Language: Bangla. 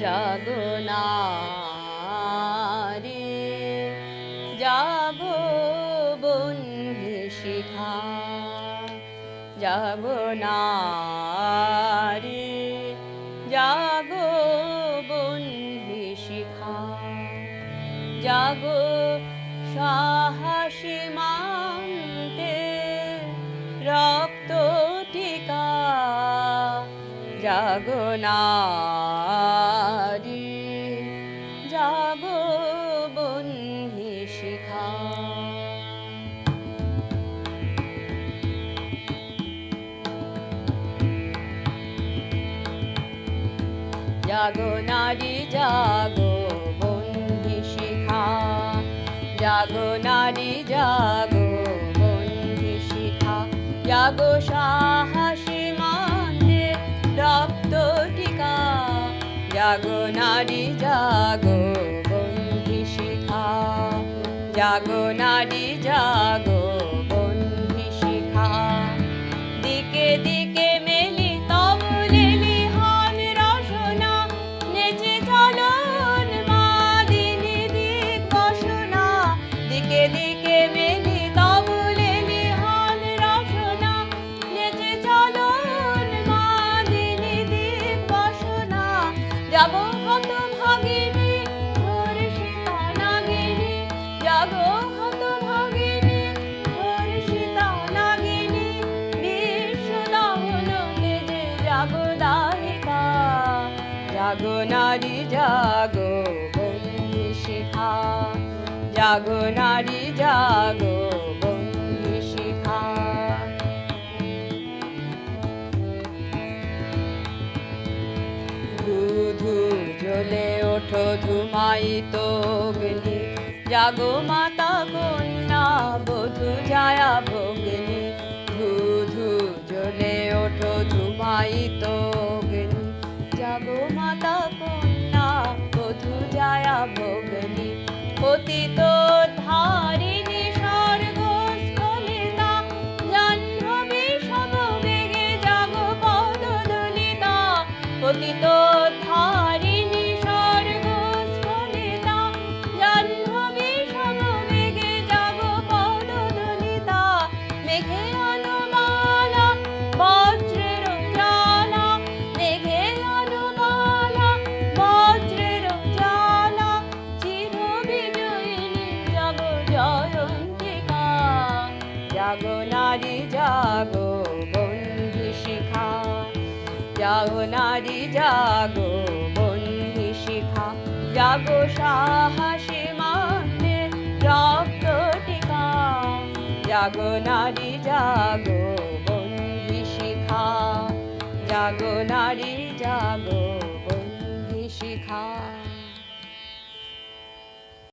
জাগো নারী জাগো বন্ধু শিখা, জাগো নারী জাগো বন্ধু শিখা, জাগো সাহসী মানতে রক্ত টিকা, জাগো নারী জাগো বন্ধু শিখা। জাগো নারী জাগো বন্ধু শিখা, জাগো নারী জাগো বন্ধু শিখা, জাগো সাহসী মানতে রক্ত টিকা, জাগো নারী জাগো বন্ধু শিখা, জাগো নারী জাগো বন্ধু শিখা। দিকে দিকে মেলি তব লেলি হন রসনা, নেচে চলন মাদিনী দিক বসনা, দিকে দিকে মেলি তব লেলি হন রসনা, নেচে চলন মাদিনী দিক বসনা। যাব হত ভাগিনী ধর্ষিতা নাগিনী, যাব হত ভাগিনী ধর্ষিতা নাগিনী, জাগো দাহিকা, জাগো নারী জাগো বন্ধু শিখা, জাগো নারী জাগো বন্ধু শিখা। ধু ধু জ্বলে ওঠো ধুমায়িত অগ্নি, জাগো মাতা কন্যা বধূ জায়া ভগ্নি, ধু ধু জ্বলে ওঠো ধুমায়িত অগ্নি, জাগো মাতা কন্যা বধূ জায়া ভগ্নি। পতিত ধারিণী স্বর্গ স্খলিতা, জাহ্নবী সমবেগে জাগো পদদলিতা, পতিত ধারিণী স্বর্গ স্খলিতা, জাহ্নবী সমবেগে জাগো পদদলিতা। মেঘে অনুমালা বজ্রের জ্বালা, মেঘে অনুমালা বজ্রের জ্বালা, চির বিজয়িনী জাগো জয়ন্তিকা, জাগো নারী জাগো বন্ধু শিখা, জাগো নারী জাগো বন্ধু শিখা, জাগো সাহসী মানতে রক্ত টিকা, জাগো নারী জাগো বন্ধু শিখা, জাগো নারী জাগো বন্ধু শিখা।